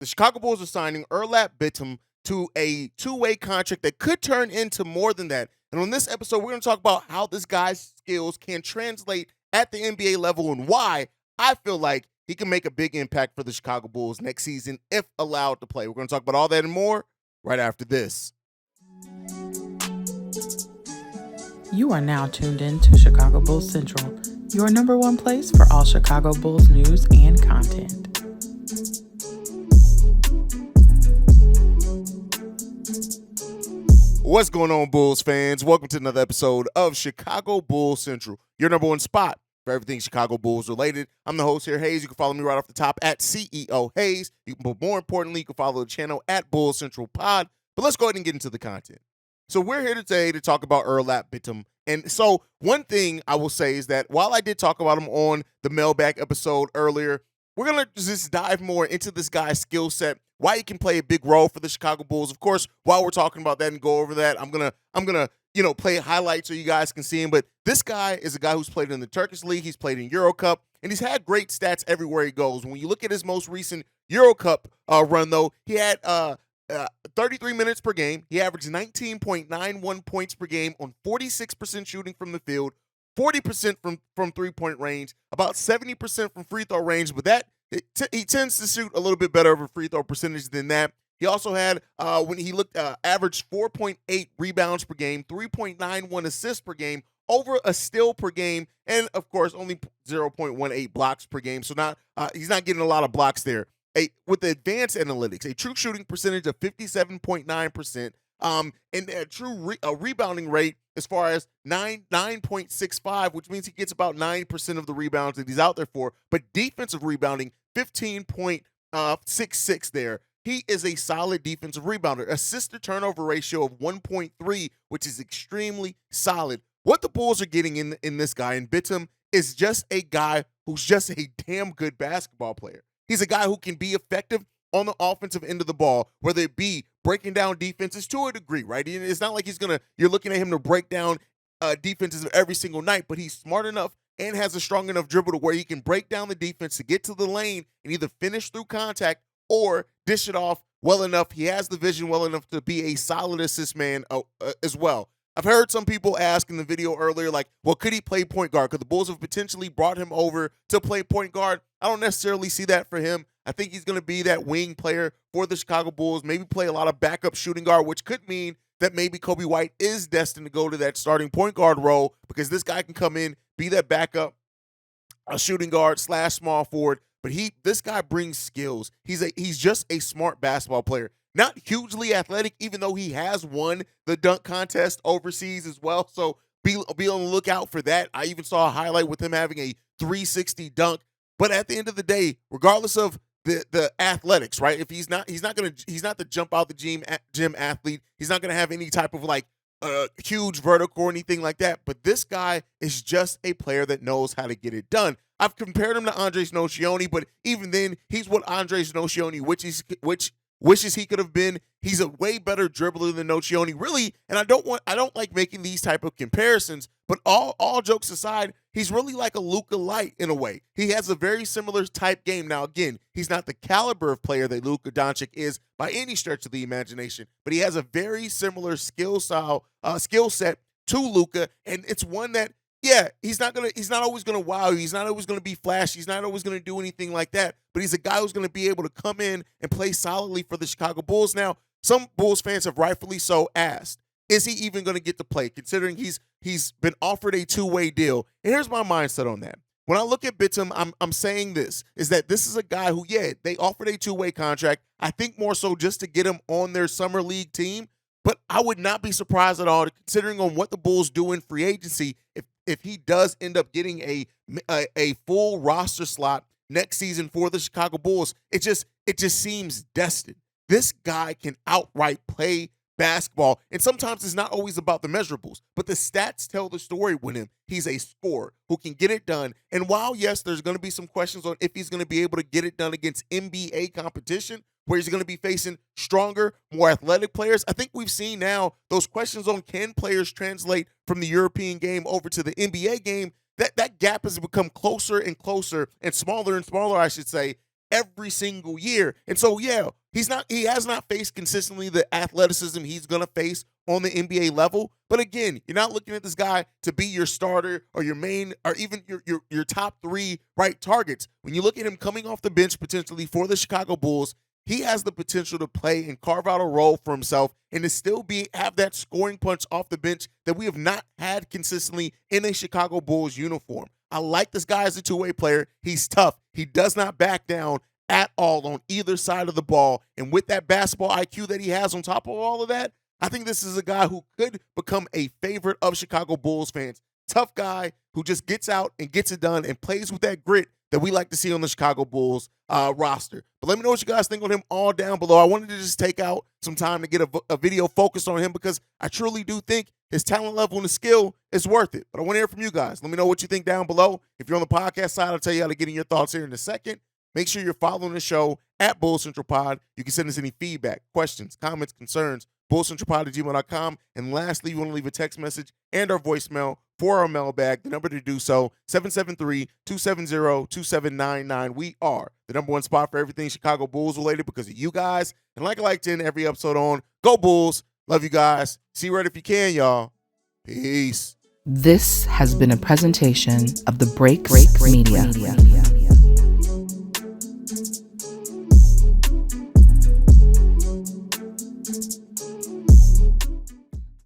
the Chicago Bulls are signing Onuralp Bitim to a two-way contract that could turn into more than that. And on this episode, we're going to talk about how this guy's skills can translate at the NBA level and why I feel like he can make a big impact for the Chicago Bulls next season if allowed to play. We're going to talk about all that and more right after this. You are now tuned in to Chicago Bulls Central, your number one place for all Chicago Bulls news and content. What's going on, Bulls fans? Welcome to another episode of Chicago Bulls Central, your number one spot for everything Chicago Bulls related. I'm the host here, Haize. You can follow me right off the top at CEO Haize. But more importantly, you can follow the channel at Bulls Central Pod. But let's go ahead and get into the content. So we're here today to talk about Onuralp Bitim. And so one thing I will say is that while I did talk about him on the mailbag episode earlier, we're going to just dive more into this guy's skill set, why he can play a big role for the Chicago Bulls. Of course, while we're talking about that and go over that, I'm gonna play highlights so you guys can see him. But this guy is a guy who's played in the Turkish League, he's played in Euro Cup, and he's had great stats everywhere he goes. When you look at his most recent Euro Cup run, though, he had 33 minutes per game. He averaged 19.91 points per game on 46% shooting from the field, 40% from three-point range, about 70% from free throw range, but he tends to shoot a little bit better of a free throw percentage than that. He also had, when he looked, averaged 4.8 rebounds per game, 3.91 assists per game, over a steal per game, and of course only 0.18 blocks per game. So he's not getting a lot of blocks there. With the advanced analytics, a true shooting percentage of 57.9%, and a true rebounding rate as far as 9.65, which means he gets about 9% of the rebounds that he's out there for. But defensive rebounding, 15.66 there. He is a solid defensive rebounder. Assist to turnover ratio of 1.3, which is extremely solid. What the Bulls are getting in this guy, in Bitim, is just a guy who's just a damn good basketball player. He's a guy who can be effective on the offensive end of the ball, whether it be breaking down defenses to a degree, right? It's not like you're looking at him to break down defenses every single night, but he's smart enough and has a strong enough dribble to where he can break down the defense to get to the lane and either finish through contact or dish it off well enough. He has the vision well enough to be a solid assist man as well. I've heard some people ask in the video earlier, like, well, could he play point guard? Could the Bulls have potentially brought him over to play point guard? I don't necessarily see that for him. I think he's going to be that wing player for the Chicago Bulls, maybe play a lot of backup shooting guard, which could mean that maybe Kobe White is destined to go to that starting point guard role because this guy can come in, be that backup shooting guard / small forward. But this guy brings skills. He's just a smart basketball player. Not hugely athletic, even though he has won the dunk contest overseas as well. So be on the lookout for that. I even saw a highlight with him having a 360 dunk. But at the end of the day, regardless of the athletics, right? If he's not the jump out the gym athlete. He's not gonna have any type of huge vertical or anything like that. But this guy is just a player that knows how to get it done. I've compared him to Andres Nocioni, but even then, he's what Andres Nocioni wishes he could have been. He's a way better dribbler than Nocioni, really. And I don't like making these type of comparisons, but all jokes aside, he's really like a Luka light in a way. He has a very similar type game. Now, again, he's not the caliber of player that Luka Doncic is by any stretch of the imagination, but he has a very similar skill set to Luka, and it's one that, yeah, he's not always gonna wow you. He's not always gonna be flashy. He's not always gonna do anything like that. But he's a guy who's gonna be able to come in and play solidly for the Chicago Bulls. Now, some Bulls fans have rightfully so asked, is he even gonna get to play? Considering he's been offered a two-way deal. And here's my mindset on that. When I look at Bitim, I'm saying this is a guy who, yeah, they offered a two-way contract. I think more so just to get him on their summer league team. But I would not be surprised at all, considering on what the Bulls do in free agency, if he does end up getting a full roster slot next season for the Chicago Bulls. It just seems destined. This guy can outright play basketball, and sometimes it's not always about the measurables, but the stats tell the story with him. He's a scorer who can get it done. And while, yes, there's going to be some questions on if he's going to be able to get it done against NBA competition, where he's going to be facing stronger, more athletic players, I think we've seen now those questions on can players translate from the European game over to the NBA game, that gap has become closer and closer and smaller, I should say, every single year. And so, yeah, he has not faced consistently the athleticism he's going to face on the NBA level. But again, you're not looking at this guy to be your starter or your main or even your top three right targets. When you look at him coming off the bench potentially for the Chicago Bulls, he has the potential to play and carve out a role for himself and to still have that scoring punch off the bench that we have not had consistently in a Chicago Bulls uniform. I like this guy as a two-way player. He's tough. He does not back down at all on either side of the ball. And with that basketball IQ that he has on top of all of that, I think this is a guy who could become a favorite of Chicago Bulls fans. Tough guy who just gets out and gets it done and plays with that grit that we like to see on the Chicago Bulls roster. But let me know what you guys think on him all down below. I wanted to just take out some time to get a video focused on him because I truly do think his talent level and his skill is worth it. But I want to hear from you guys. Let me know what you think down below. If you're on the podcast side, I'll tell you how to get in your thoughts here in a second. Make sure you're following the show at Bulls Central Pod. You can send us any feedback, questions, comments, concerns, bullscentralpod@gmail.com. And lastly, you want to leave a text message and our voicemail for our mailbag. The number to do so, 773-270-2799. We are the number one spot for everything Chicago Bulls related because of you guys. And like I like to end every episode on, go Bulls. Love you guys. See you right if you can, y'all. Peace. This has been a presentation of the Break Media.